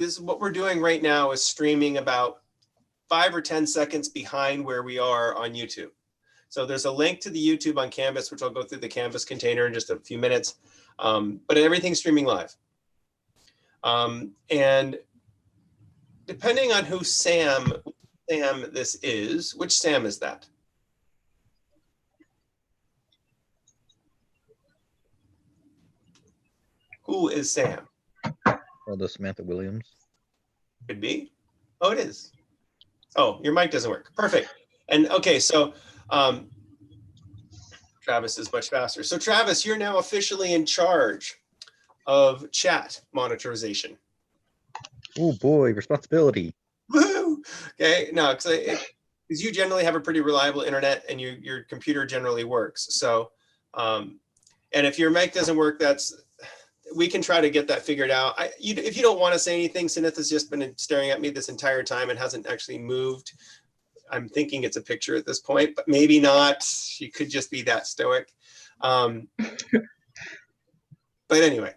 this is what we're doing right now is streaming about 5 or 10 seconds behind where we are on YouTube. So there's a link to the YouTube on Canvas, which I'll go through the Canvas container in just a few minutes. But everything's streaming live. And depending on who Sam this is, which Sam is that? Who is Sam? Oh, the Samantha Williams. Could be. Oh, it is. Oh, your mic doesn't work. Perfect. And okay, so Travis is much faster. So Travis, you're now officially in charge of chat monitorization. Oh boy, responsibility. Woo! Okay, no, because you generally have a pretty reliable internet and your computer generally works. So, and if your mic doesn't work, we can try to get that figured out. If you don't want to say anything, Sinith has just been staring at me this entire time and hasn't actually moved. I'm thinking it's a picture at this point, but maybe not. She could just be that stoic. But anyway,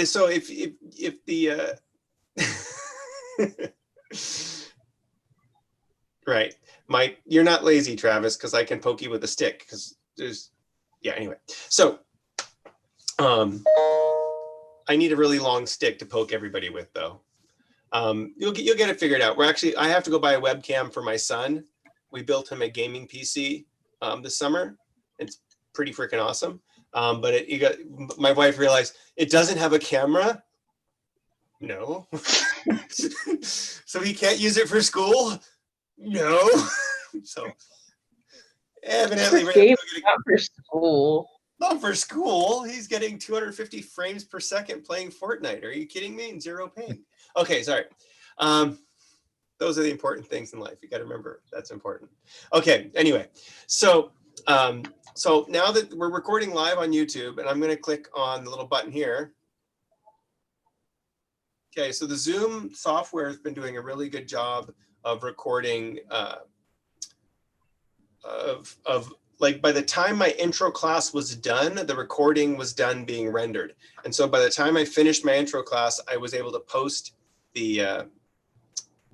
so if the right, you're not lazy, Travis, because I can poke you with a stick. Because anyway. So, I need a really long stick to poke everybody with, though. You'll get it figured out. I have to go buy a webcam for my son. We built him a gaming PC this summer. It's pretty freaking awesome. But my wife realized it doesn't have a camera. No. So he can't use it for school? No. So evidently not for school. Not for school. He's getting 250 frames per second playing Fortnite. Are you kidding me? In zero pain. Okay, sorry. Those are the important things in life. You got to remember that's important. Okay, anyway. So now that we're recording live on YouTube, and I'm going to click on the little button here. Okay, so the Zoom software has been doing a really good job of recording like by the time my intro class was done, the recording was done being rendered. And so by the time I finished my intro class, I was able to post the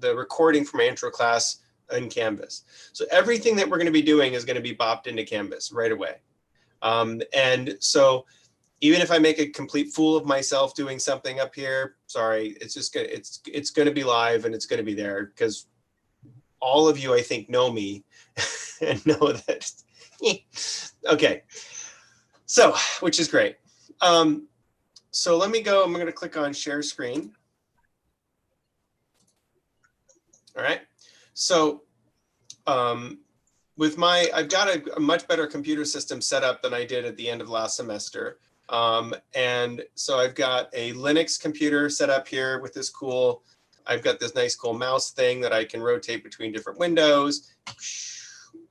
recording for my intro class in Canvas. So everything that we're going to be doing is going to be bopped into Canvas right away. And so even if I make a complete fool of myself doing something up here, sorry, it's just gonna, it's going to be live and it's going to be there because all of you, I think, know me and know that. Okay, so which is great. So let me go. I'm going to click on share screen. All right. So I've got a much better computer system set up than I did at the end of last semester. And so I've got a Linux computer set up here with this I've got this nice cool mouse thing that I can rotate between different windows.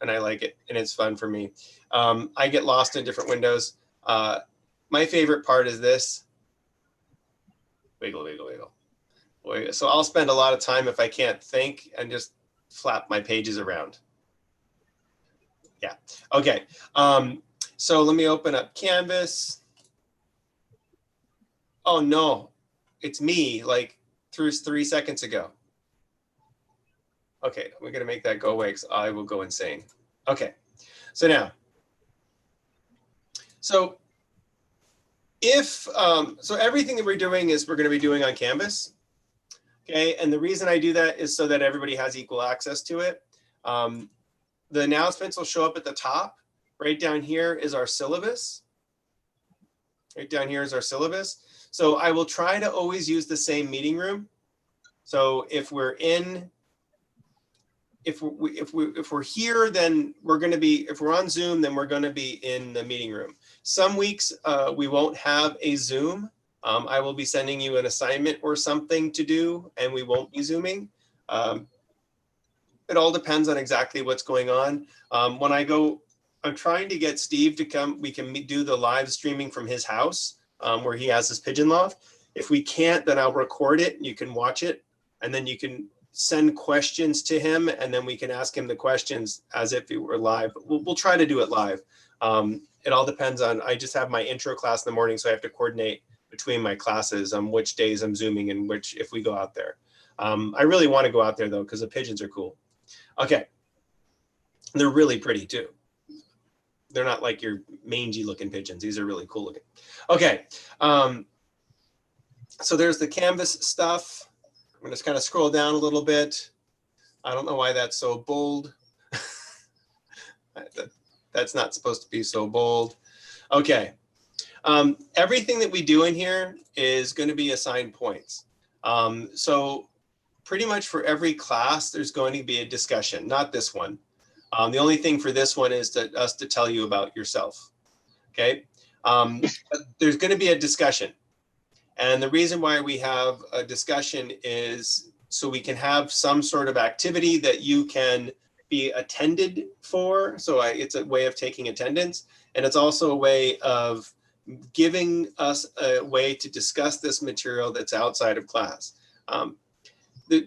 And I like it, and it's fun for me. I get lost in different windows. My favorite part is this. Wiggle, wiggle, wiggle. So I'll spend a lot of time if I can't think and just flap my pages around. Yeah, okay. So let me open up Canvas. Oh no, it's me like 3 seconds ago. Okay, we're gonna make that go away because I will go insane. Okay, so now, so everything that we're doing is we're gonna be doing on Canvas. Okay, and the reason I do that is so that everybody has equal access to it. The announcements will show up at the top. Right down here is our syllabus. Right down here is our syllabus. So I will try to always use the same meeting room. So if we're here, then we're going to be, if we're on Zoom, then we're going to be in the meeting room. Some weeks we won't have a Zoom. I will be sending you an assignment or something to do, and we won't be Zooming. It all depends on exactly what's going on. I'm trying to get Steve to come. We can do the live streaming from his house where he has his pigeon loft. If we can't, then I'll record it. You can watch it, and then you can send questions to him, and then we can ask him the questions as if it were live. We'll try to do it live. It all depends on, I just have my intro class in the morning, so I have to coordinate between my classes on which days I'm Zooming and which, if we go out there. I really want to go out there though, because the pigeons are cool. Okay. They're really pretty too. They're not like your mangy looking pigeons. These are really cool looking. Okay. So there's the Canvas stuff. I'm going to just kind of scroll down a little bit. I don't know why that's so bold. That's not supposed to be so bold. Okay. Everything that we do in here is going to be assigned points. So pretty much for every class, there's going to be a discussion, not this one. The only thing for this one is us to tell you about yourself. Okay. But there's going to be a discussion. And the reason why we have a discussion is so we can have some sort of activity that you can be attended for. So it's a way of taking attendance. And it's also a way of giving us a way to discuss this material that's outside of class.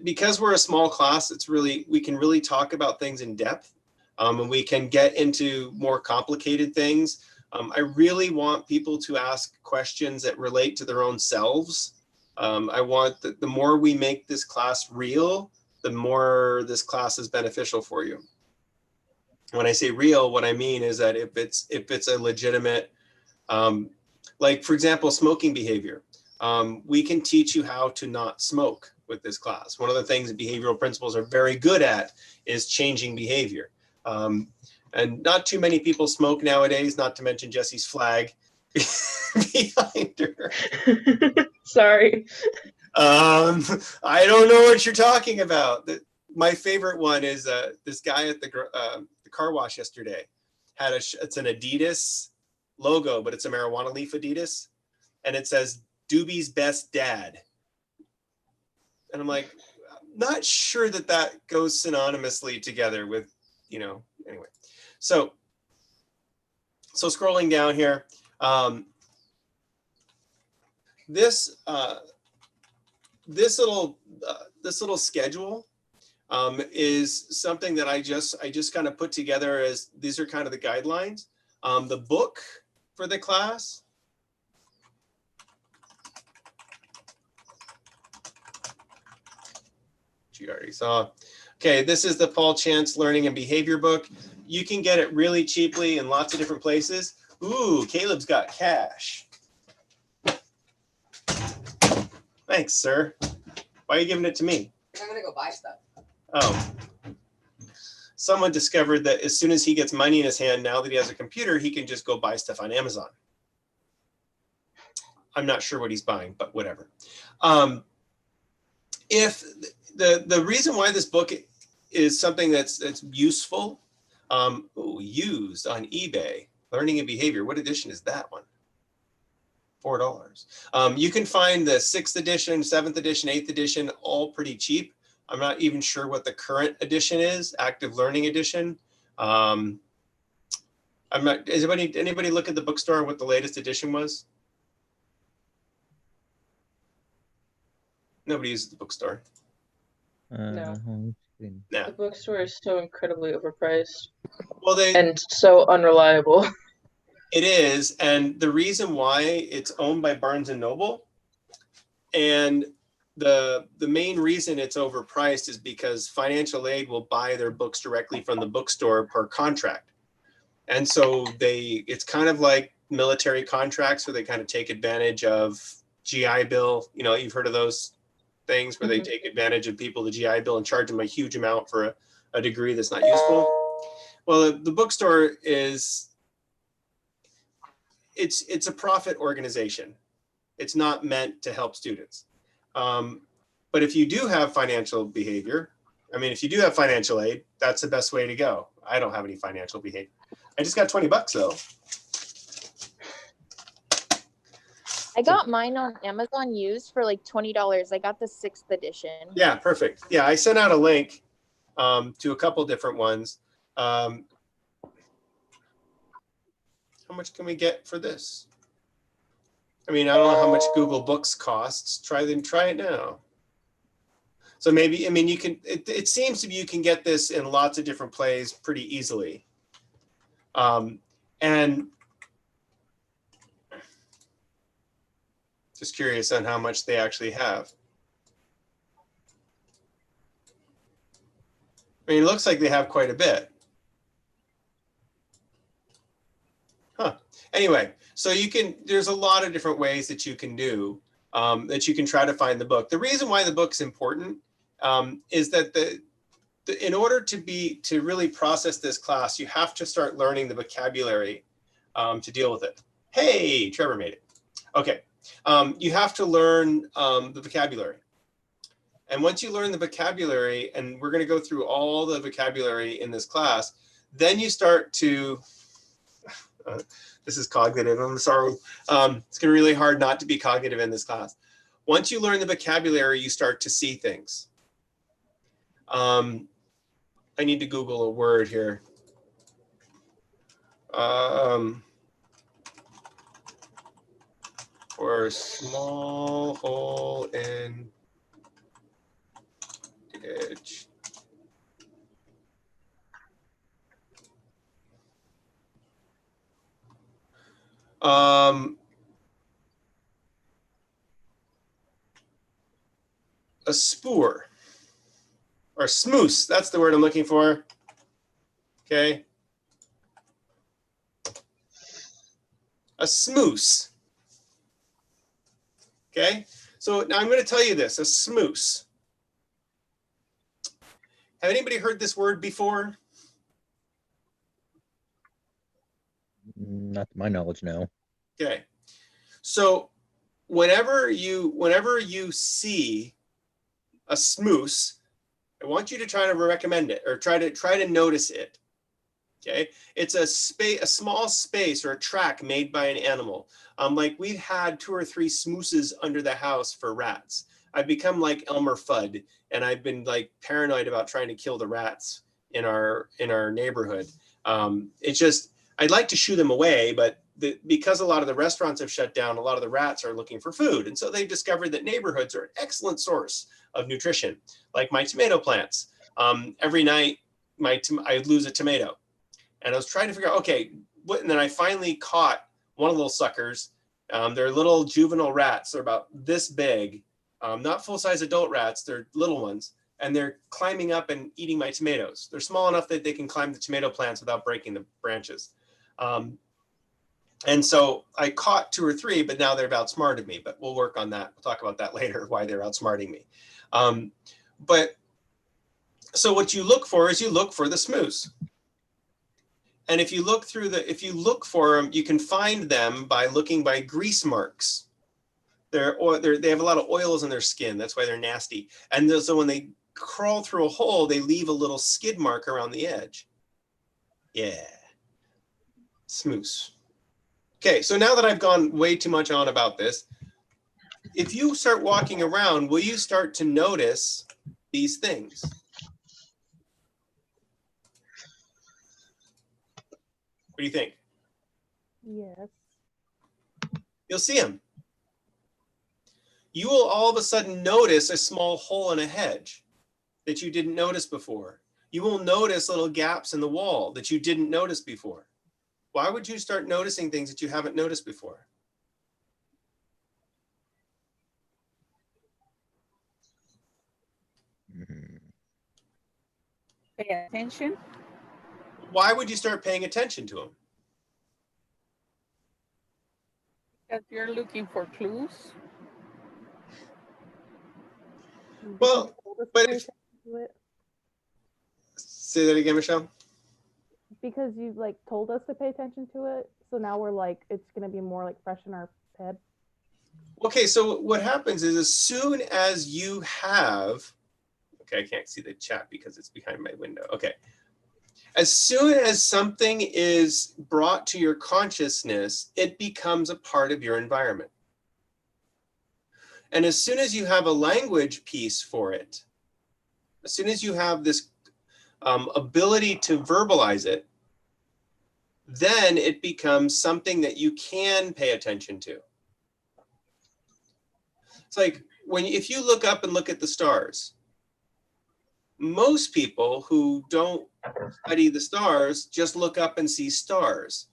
Because we're a small class, we can really talk about things in depth, and we can get into more complicated things. I really want people to ask questions that relate to their own selves. I want the more we make this class real, the more this class is beneficial for you. When I say real, what I mean is that if it's a legitimate, like for example, smoking behavior, we can teach you how to not smoke with this class. One of the things that behavioral principles are very good at is changing behavior. And not too many people smoke nowadays, not to mention Jesse's flag behind her. Sorry. I don't know what you're talking about. My favorite one is this guy at the car wash yesterday had it's an Adidas logo, but it's a marijuana leaf Adidas. And it says, Doobie's best dad. And I'm like, not sure that goes synonymously together with, anyway. So scrolling down here, this little schedule is something that I just kind of put together as these are kind of the guidelines. The book for the class. You already saw. Okay, this is the Paul Chance Learning and Behavior book. You can get it really cheaply in lots of different places. Ooh, Caleb's got cash. Thanks, sir. Why are you giving it to me? I'm gonna go buy stuff. Oh. Someone discovered that as soon as he gets money in his hand, now that he has a computer, he can just go buy stuff on Amazon. I'm not sure what he's buying, but whatever. If the reason why this book is something that's useful, used on eBay, Learning and Behavior. What edition is that one? $4. You can find the 6th edition, 7th edition, 8th edition, all pretty cheap. I'm not even sure what the current edition is, Active Learning Edition. I'm not. Is anybody look at the bookstore what the latest edition was? Nobody uses the bookstore. No. No. The bookstore is so incredibly overpriced. Well, and so unreliable. It is, and the reason why it's owned by Barnes and Noble, and the main reason it's overpriced is because financial aid will buy their books directly from the bookstore per contract, and so it's kind of like military contracts where they kind of take advantage of GI Bill. You've heard of those things where they take advantage of people, the GI Bill, and charge them a huge amount for a degree that's not useful. Well, the bookstore is. It's a profit organization. It's not meant to help students. But if you do have financial behavior, if you do have financial aid, that's the best way to go. I don't have any financial behavior. I just got $20 though. I got mine on Amazon used for like $20. I got the 6th edition. Yeah, perfect. Yeah, I sent out a link to a couple different ones. How much can we get for this? I don't know how much Google Books costs. Try it now. So maybe, you can, it seems to be you can get this in lots of different places pretty easily. And Just curious on how much they actually have. I mean, it looks like they have quite a bit. Huh. Anyway, so there's a lot of different ways that you can do, that you can try to find the book. The reason why the book's important is that in order to really process this class, you have to start learning the vocabulary to deal with it. Hey, Trevor made it. Okay, you have to learn the vocabulary. And once you learn the vocabulary, and we're going to go through all the vocabulary in this class, then you start to, this is cognitive, I'm sorry. It's going to be really hard not to be cognitive in this class. Once you learn the vocabulary, you start to see things. I need to Google a word here. For small hole in ditch. A spoor or smoose, that's the word I'm looking for. Okay. A smoose. Okay, so now I'm going to tell you this, a smoose. Have anybody heard this word before? Not to my knowledge, no. Okay, so whenever you see a smoose, I want you to try to recommend it or try to notice it. Okay, it's a small space or a track made by an animal. Like we've had 2 or 3 smooses under the house for rats. I've become like Elmer Fudd, and I've been like paranoid about trying to kill the rats in our neighborhood. It's just, I'd like to shoo them away, but because a lot of the restaurants have shut down, a lot of the rats are looking for food. And so they've discovered that neighborhoods are an excellent source of nutrition, like my tomato plants. Every night, I lose a tomato. And I was trying to figure out, okay, and then I finally caught one of those suckers. They're little juvenile rats. They're about this big, not full-size adult rats. They're little ones. And they're climbing up and eating my tomatoes. They're small enough that they can climb the tomato plants without breaking the branches. And so I caught 2 or 3, but now they've outsmarted me. But we'll work on that. We'll talk about that later, why they're outsmarting me. But so what you look for is you look for the smoose. And if you look for them, you can find them by looking by grease marks. They have a lot of oils in their skin. That's why they're nasty. And so when they crawl through a hole, they leave a little skid mark around the edge. Yeah, smoose. Okay, so now that I've gone way too much on about this, if you start walking around, will you start to notice these things? What do you think? Yes. You'll see them. You will all of a sudden notice a small hole in a hedge that you didn't notice before. You will notice little gaps in the wall that you didn't notice before. Why would you start noticing things that you haven't noticed before? Pay attention. Why would you start paying attention to them? Because you're looking for clues. Well, but say that again, Michelle. Because you like told us to pay attention to it, so now we're like, it's gonna be more like fresh in our head. Okay, so what happens is as soon as you have, okay, I can't see the chat because it's behind my window. Okay. As soon as something is brought to your consciousness, it becomes a part of your environment. And as soon as you have a language piece for it, as soon as you have this ability to verbalize it, then it becomes something that you can pay attention to. It's like if you look up and look at the stars, most people who don't study the stars just look up and see stars.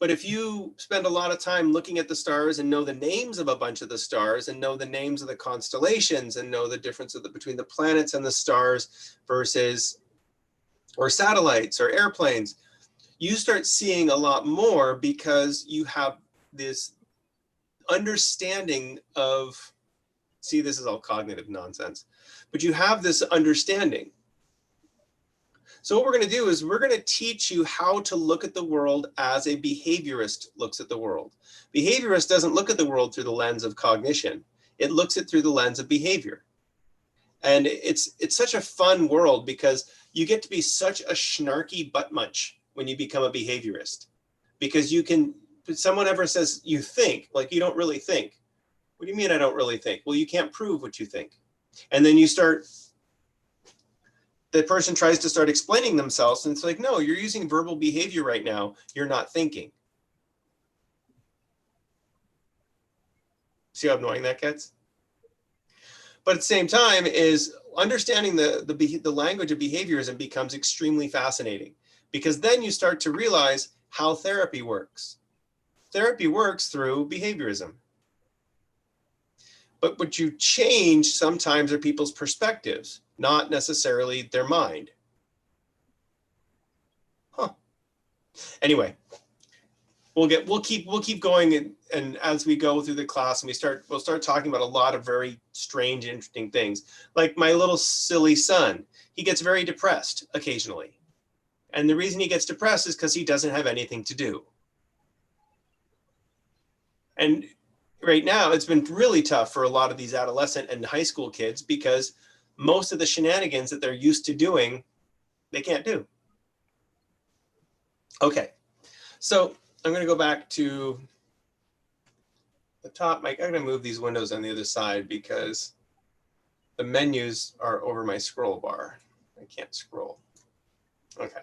But if you spend a lot of time looking at the stars and know the names of a bunch of the stars and know the names of the constellations and know the difference between the planets and the stars versus, or satellites or airplanes, you start seeing a lot more because you have this understanding of, see, this is all cognitive nonsense, but you have this understanding. So what we're going to do is we're going to teach you how to look at the world as a behaviorist looks at the world. Behaviorist doesn't look at the world through the lens of cognition. It looks at through the lens of behavior. And it's such a fun world because you get to be such a snarky butt munch when you become a behaviorist. Because you can, if someone ever says you think, like you don't really think. What do you mean I don't really think? Well, you can't prove what you think. And then you start, the person tries to start explaining themselves and it's like, no, you're using verbal behavior right now. You're not thinking. See how annoying that gets? But at the same time is understanding the language of behaviorism becomes extremely fascinating because then you start to realize how therapy works. Therapy works through behaviorism. But what you change sometimes are people's perspectives, not necessarily their mind. Huh. Anyway, we'll keep going, and as we go through the class and we'll start talking about a lot of very strange, interesting things. Like my little silly son, he gets very depressed occasionally. And the reason he gets depressed is because he doesn't have anything to do. And right now, it's been really tough for a lot of these adolescent and high school kids because most of the shenanigans that they're used to doing, they can't do. Okay, so I'm going to go back to the top. I'm going to move these windows on the other side because the menus are over my scroll bar. I can't scroll. Okay.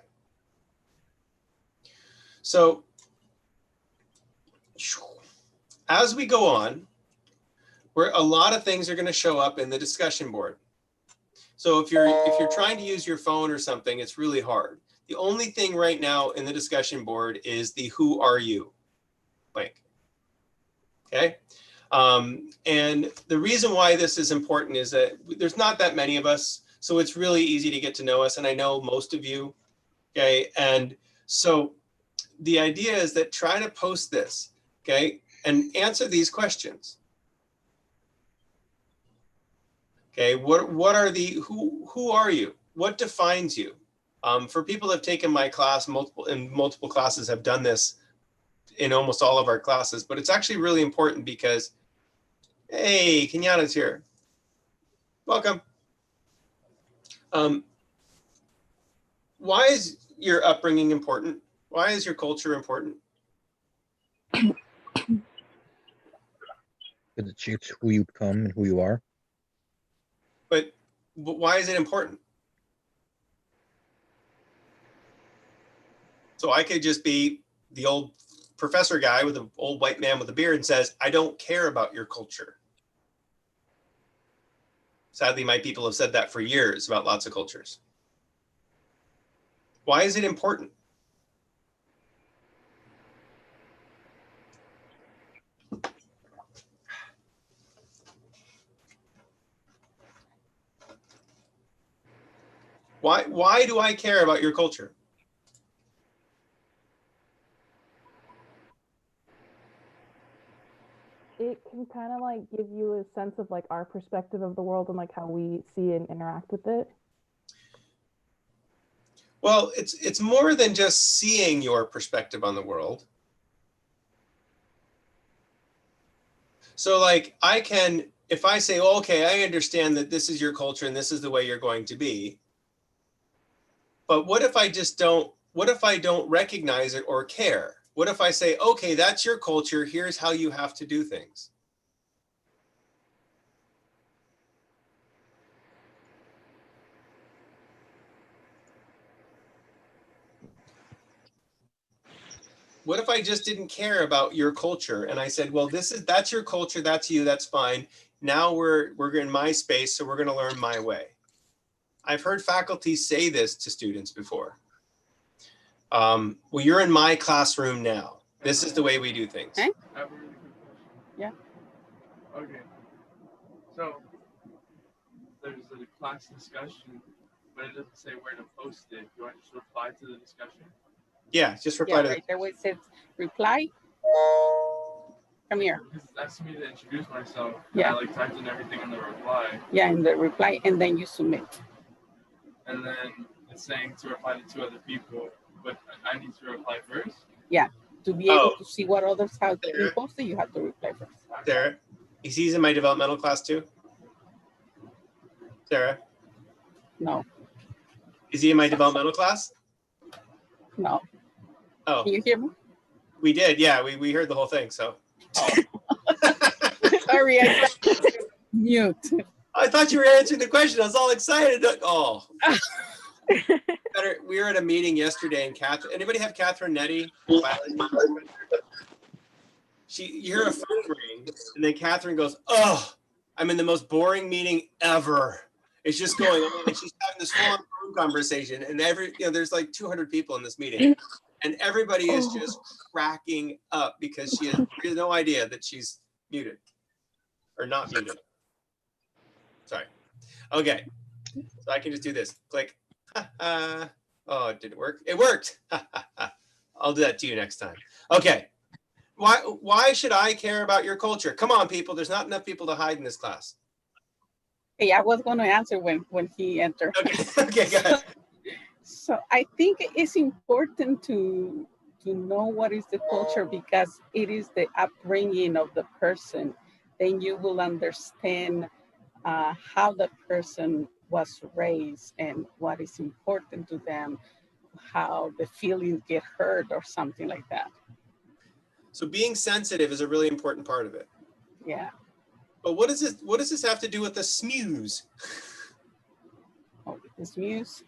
So as we go on, a lot of things are going to show up in the discussion board. So if you're trying to use your phone or something, it's really hard. The only thing right now in the discussion board is the "Who are you?" blank. Okay. And the reason why this is important is that there's not that many of us, so it's really easy to get to know us. And I know most of you. Okay. And so the idea is that try to post this. Okay. And answer these questions. Okay, what are the, who are you? What defines you? For people that have taken my class, multiple classes have done this in almost all of our classes, but it's actually really important because, hey, Kenyana's here. Welcome. Why is your upbringing important? Why is your culture important? Because it shapes who you become and who you are. But why is it important? So I could just be the old professor guy with an old white man with a beard and says, I don't care about your culture. Sadly, my people have said that for years about lots of cultures. Why is it important? Why do I care about your culture? It can kind of like give you a sense of like our perspective of the world and like how we see and interact with it. Well, it's more than just seeing your perspective on the world. So like I can, if I say, oh, okay, I understand that this is your culture and this is the way you're going to be. But what if I don't recognize it or care? What if I say, okay, that's your culture, here's how you have to do things? What if I just didn't care about your culture and I said, well, that's your culture, that's you, that's fine. Now we're in my space, so we're going to learn my way. I've heard faculty say this to students before. Well, you're in my classroom now. This is the way we do things. Eh? I have a really quick question. Yeah. Okay. So there's a class discussion, but it doesn't say where to post it. Do I just reply to the discussion? Yeah, just reply Yeah, to right there where it says reply. Come here. Because it's asking me to introduce myself. Yeah. I like typed in everything in the reply, Yeah, in the reply, and then you submit. and then it's saying to reply to 2 other people, but I need to reply first. To be able Oh. to see what others have been There. posted, you have to reply first. Sarah. He's in my developmental class too. Sarah, No, is he in my developmental class? no. Oh, Can you hear me? we did. Yeah, we heard the whole thing. So Sorry, I mute. I thought you were answering the question. I was all excited. Oh, better. We were at a meeting yesterday, and Catherine. Anybody have Catherine Nettie? You hear a phone ring, and then Catherine goes, "Oh, I'm in the most boring meeting ever. It's just going on." And she's having this full-on phone conversation, and there's like 200 people in this meeting, and everybody is just cracking up because she has no idea that she's muted or not muted. Sorry. Okay, so I can just do this. Click. Oh, did it work? It worked. I'll do that to you next time. Okay. Why should I care about your culture? Come on, people. There's not enough people to hide in this class. Hey, I was going to answer when he entered. Okay. Okay, go ahead. So I think it's important to know what is the culture, because it is the upbringing of the person. Then you will understand how the person was raised and what is important to them, how the feelings get hurt or something like that. So being sensitive is a really important part of it. Yeah. But what does this have to do with the smooze? Oh, this news.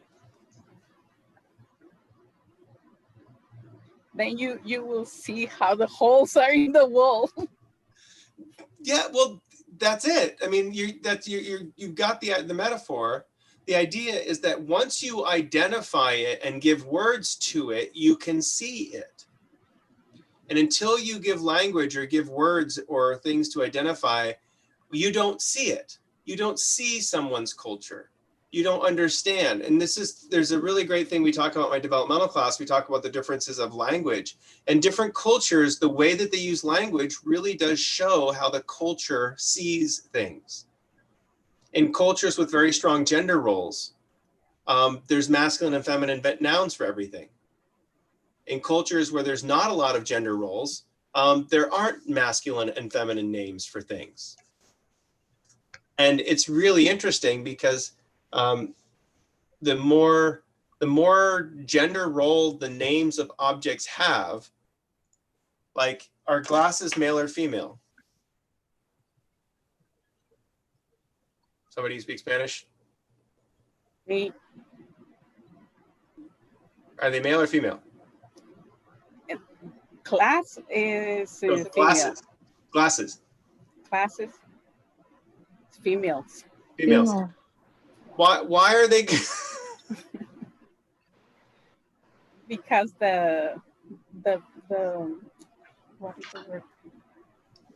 Then you will see how the holes are in the wall. Yeah, well, that's it. I mean, you've got the metaphor. The idea is that once you identify it and give words to it, you can see it. And until you give language or give words or things to identify, you don't see it. You don't see someone's culture. You don't understand. And there's a really great thing we talk about in my developmental class. We talk about the differences of language. And different cultures, the way that they use language really does show how the culture sees things. In cultures with very strong gender roles, there's masculine and feminine nouns for everything. In cultures where there's not a lot of gender roles, there aren't masculine and feminine names for things. And it's really interesting because the more gender role the names of objects have, like, are glasses male or female? Somebody who speaks Spanish? Me. Are they male or female? Class is No, female. glasses. Glasses. Classes. Females. Females. Why are they? Because the what is the word?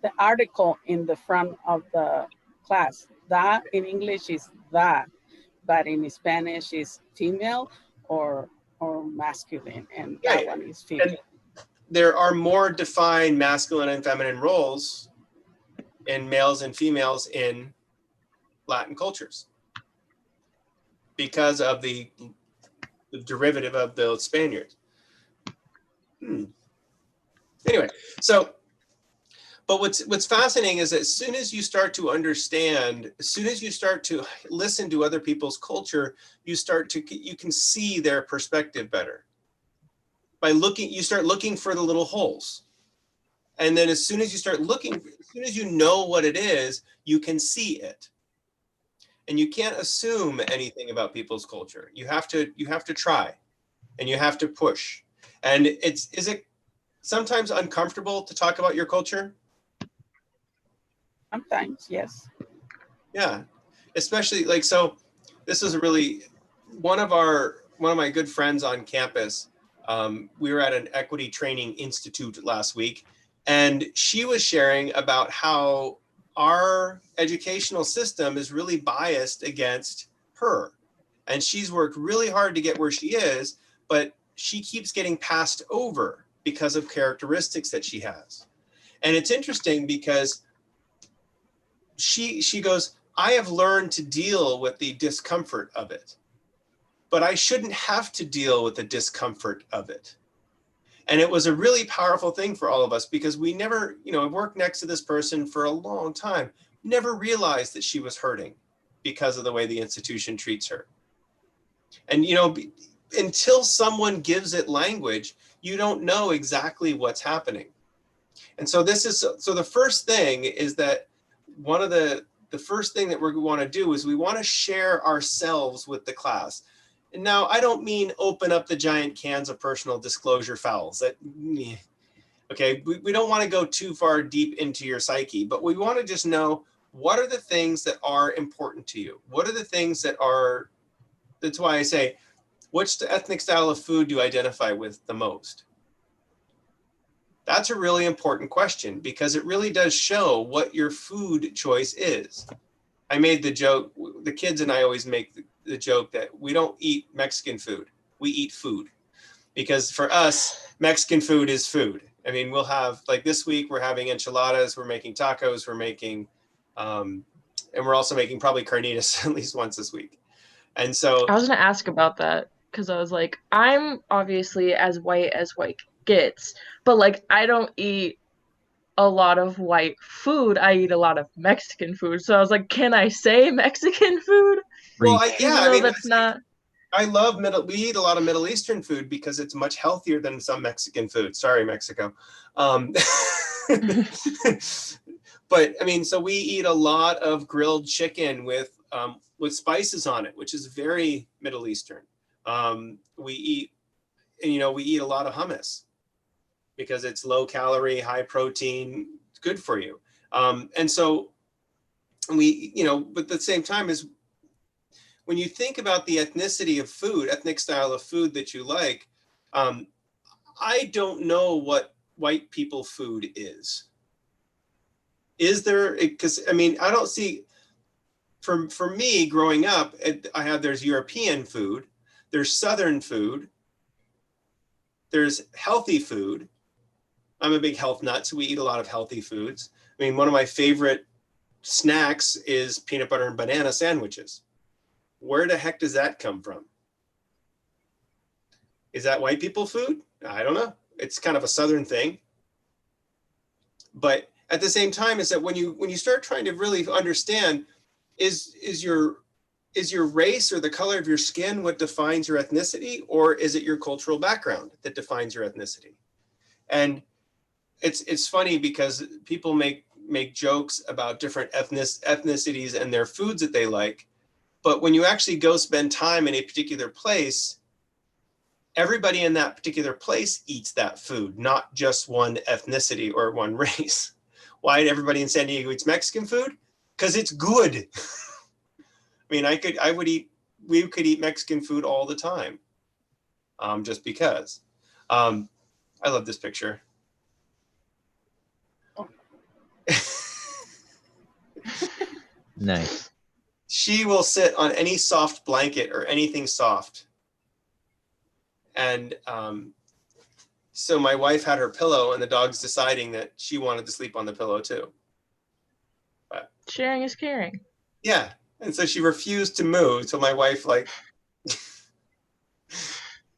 The article in the front of the class, that in English is that, but in Spanish is female or masculine, and that Right. one is female. And there are more defined masculine and feminine roles in males and females in Latin cultures because of the derivative of the Spaniards. Anyway, so, but what's fascinating is that as soon as you start to understand, as soon as you start to listen to other people's culture, you can see their perspective better. By looking, you start looking for the little holes. And then as soon as you start looking, as soon as you know what it is, you can see it. And you can't assume anything about people's culture. You have to try, and you have to push. And is it sometimes uncomfortable to talk about your culture? Sometimes, yes. Yeah, especially like, so this is really one of my good friends on campus. We were at an equity training institute last week, and she was sharing about how our educational system is really biased against her. And she's worked really hard to get where she is, but she keeps getting passed over because of characteristics that she has. And it's interesting because she goes, I have learned to deal with the discomfort of it, but I shouldn't have to deal with the discomfort of it. And it was a really powerful thing for all of us because we never, you know, I worked next to this person for a long time, never realized that she was hurting because of the way the institution treats her. And, you know, until someone gives it language, you don't know exactly what's happening. And so so the first thing is that one of the first thing that we want to do is we want to share ourselves with the class. And now I don't mean open up the giant cans of personal disclosure fouls. Okay, we don't want to go too far deep into your psyche, but we want to just know what are the things that are important to you? What are the things that are, that's why I say, which ethnic style of food do you identify with the most? That's a really important question because it really does show what your food choice is. I made the joke, the kids and I always make the joke that we don't eat Mexican food, we eat food. Because for us, Mexican food is food. I mean, we'll have, like this week, we're having enchiladas, we're making tacos, we're making, and we're also making probably carnitas at least once this week. And so I was gonna ask about that because I was like, I'm obviously as white gets, but like I don't eat a lot of white food. I eat a lot of Mexican food. So I was like, can I say Mexican food? well, Even though that's not. I love we eat a lot of Middle Eastern food because it's much healthier than some Mexican food. Sorry, Mexico. But I mean, so we eat a lot of grilled chicken with spices on it, which is very Middle Eastern. We eat a lot of hummus because it's low calorie, high protein, good for you. And so we, but at the same time is when you think about the ethnicity of food, ethnic style of food that you like, I don't know what white people food is. Is there, because I mean, I don't see, for me growing up, there's European food, there's Southern food, there's healthy food. I'm a big health nut, so we eat a lot of healthy foods. I mean, one of my favorite snacks is peanut butter and banana sandwiches. Where the heck does that come from? Is that white people food? I don't know. It's kind of a Southern thing. But at the same time, is that when you start trying to really understand, is your race or the color of your skin what defines your ethnicity, or is it your cultural background that defines your ethnicity? And it's funny because people make jokes about different ethnicities and their foods that they like. But when you actually go spend time in a particular place, everybody in that particular place eats that food, not just one ethnicity or one race. Why everybody in San Diego eats Mexican food? Because it's good. I mean, we could eat Mexican food all the time, just because. I love this picture. Nice. She will sit on any soft blanket or anything soft. And so my wife had her pillow and the dog's deciding that she wanted to sleep on the pillow too. But, sharing is caring. Yeah. And so she refused to move. So my wife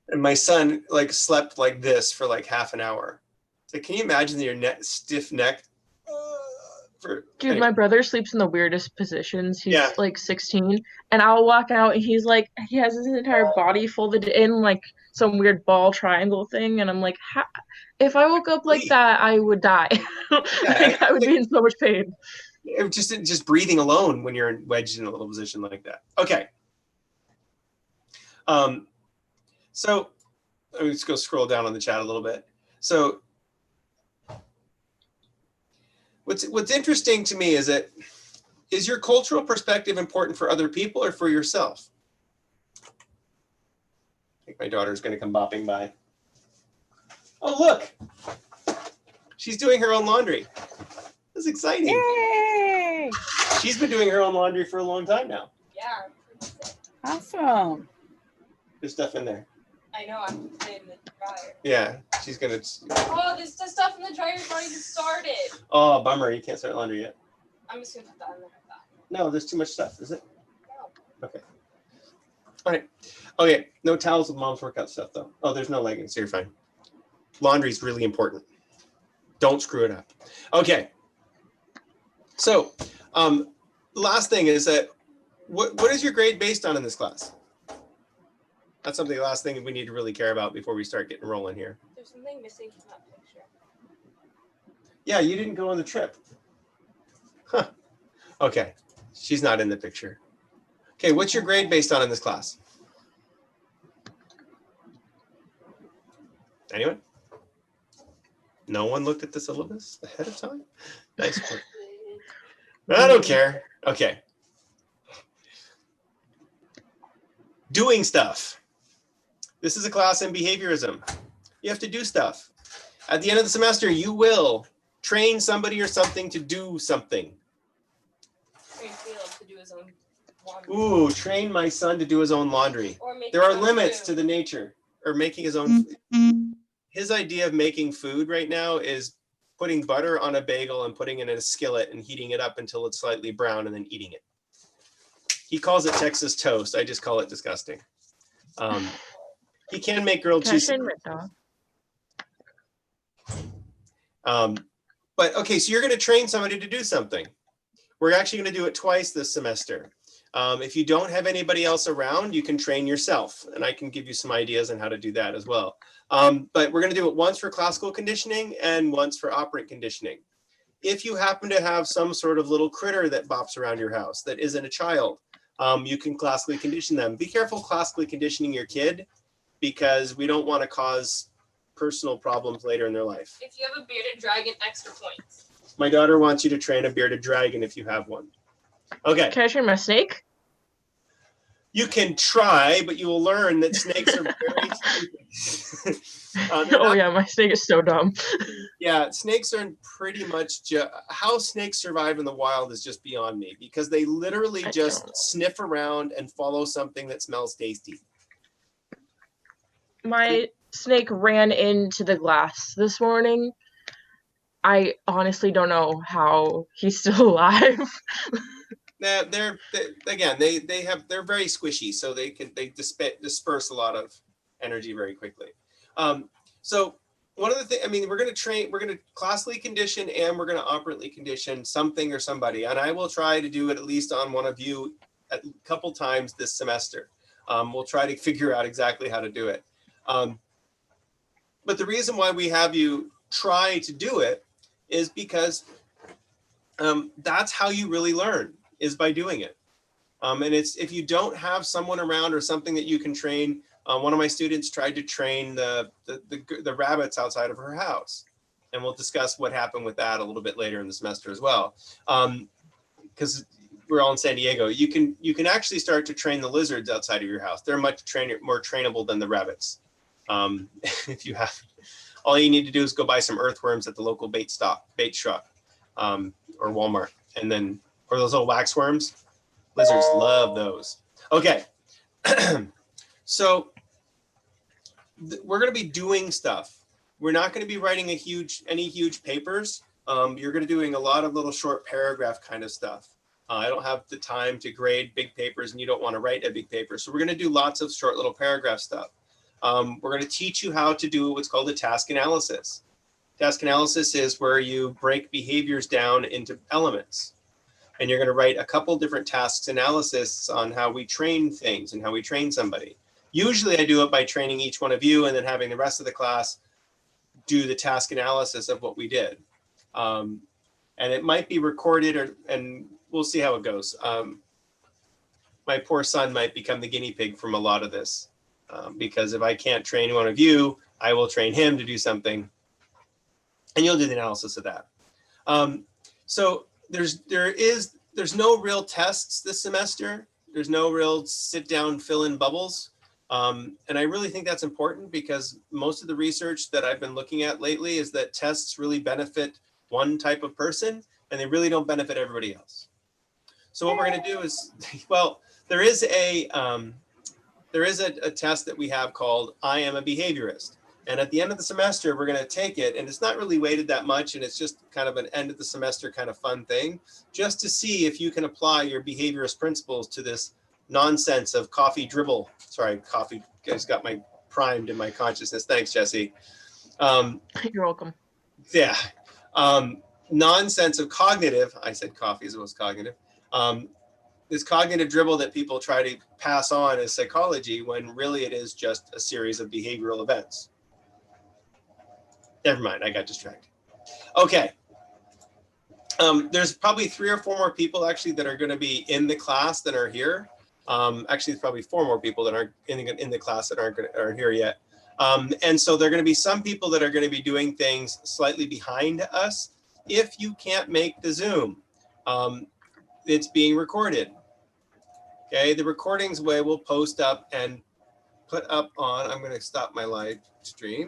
and my son slept like this for like half an hour. So can you imagine your stiff neck? Dude, my brother sleeps in the weirdest positions. He's Yeah. like 16, and I'll walk out and he's like, he has his entire body folded in like some weird ball triangle thing, and I'm like, if I woke up like that, I would die. Yeah, I would be in so much pain. Just breathing alone when you're wedged in a little position like that. Okay. So let me just go scroll down on the chat a little bit. So what's interesting to me is that, is your cultural perspective important for other people or for yourself? I think my daughter's going to come bopping by. Oh, look. She's doing her own laundry. That's exciting. Yay! She's been doing her own laundry for a long time now. Yeah. Awesome. There's stuff in there. I know, I'm putting it in the dryer. Yeah, she's gonna. Oh, this the stuff in the dryer's not even started. Oh, bummer. You can't start laundry yet. I'm just gonna put that in there. No, there's too much stuff, is it? Okay. All right. Okay, no towels with mom's workout stuff though. Oh, there's no leggings, so you're fine. Laundry's really important. Don't screw it up. Okay. So, last thing is that what is your grade based on in this class? That's something, the last thing we need to really care about before we start getting rolling here. There's something missing from that picture. Yeah, you didn't go on the trip. Huh. Okay, she's not in the picture. Okay, what's your grade based on in this class? Anyone? No one looked at the syllabus ahead of time? Nice work. I don't care. Okay. Doing stuff. This is a class in behaviorism. You have to do stuff. At the end of the semester, you will train somebody or something to do something. Train Caleb to do his own laundry. Ooh, train my son to do his own laundry. Or make There his are own limits food. to the nature, or making his own food. His idea of making food right now is putting butter on a bagel and putting it in a skillet and heating it up until it's slightly brown and then eating it. He calls it Texas toast. I just call it disgusting. He can make grilled Can I cheese. train my dog? But okay, so you're going to train somebody to do something. We're actually going to do it twice this semester. If you don't have anybody else around, you can train yourself, and I can give you some ideas on how to do that as well. But we're going to do it once for classical conditioning and once for operant conditioning. If you happen to have some sort of little critter that bops around your house that isn't a child, you can classically condition them. Be careful classically conditioning your kid, because we don't want to cause personal problems later in their life. If you have a bearded dragon, extra points. My daughter wants you to train a bearded dragon if you have one. Okay. Can I train my snake? You can try, but you will learn that snakes are very stupid. Oh yeah, my snake is so dumb. Yeah, snakes are pretty much how snakes survive in the wild is just beyond me, because they literally just sniff around and follow something that smells tasty. My snake ran into the glass this morning. I honestly don't know how he's still alive. They're very squishy, so they disperse a lot of energy very quickly. So one of the things, I mean, we're going to classically condition and we're going to operantly condition something or somebody, and I will try to do it at least on one of you a couple times this semester. We'll try to figure out exactly how to do it. But the reason why we have you try to do it is because that's how you really learn, is by doing it. And it's, if you don't have someone around or something that you can train, one of my students tried to train the rabbits outside of her house. And we'll discuss what happened with that a little bit later in the semester as well. Because we're all in San Diego. You can actually start to train the lizards outside of your house. They're much more trainable than the rabbits. If you have, all you need to do is go buy some earthworms at the local bait shop, or Walmart, and then, or those little waxworms. Lizards love those. Okay, so we're going to be doing stuff. We're not going to be writing any huge papers. You're going to be doing a lot of little short paragraph kind of stuff. I don't have the time to grade big papers, and you don't want to write a big paper. So we're going to do lots of short little paragraph stuff. We're going to teach you how to do what's called a task analysis. Task analysis is where you break behaviors down into elements. And you're going to write a couple different tasks analysis on how we train things and how we train somebody. Usually I do it by training each one of you and then having the rest of the class do the task analysis of what we did. And it might be recorded, and we'll see how it goes. My poor son might become the guinea pig from a lot of this. Because if I can't train one of you, I will train him to do something, and you'll do the analysis of that. So there's no real tests this semester. There's no real sit down, fill in bubbles. And I really think that's important because most of the research that I've been looking at lately is that tests really benefit one type of person and they really don't benefit everybody else. So what we're going to do is, well, there is a test that we have called I Am a Behaviorist. And at the end of the semester, we're going to take it, and it's not really weighted that much, and it's just kind of an end of the semester kind of fun thing, just to see if you can apply your behaviorist principles to this nonsense of coffee dribble. Sorry, coffee guys got my primed in my consciousness. Thanks, Jesse. You're welcome. Yeah. Nonsense of cognitive, I said coffee as well as cognitive. This cognitive dribble that people try to pass on as psychology when really it is just a series of behavioral events. Never mind, I got distracted. Okay. There's probably 3 or 4 more people actually that are going to be in the class that are here. Actually, there's probably 4 more people that aren't in the class that aren't here yet. And so there are going to be some people that are going to be doing things slightly behind us. If you can't make the Zoom, it's being recorded. Okay, the recordings we'll post up and put up on, I'm going to stop my live stream.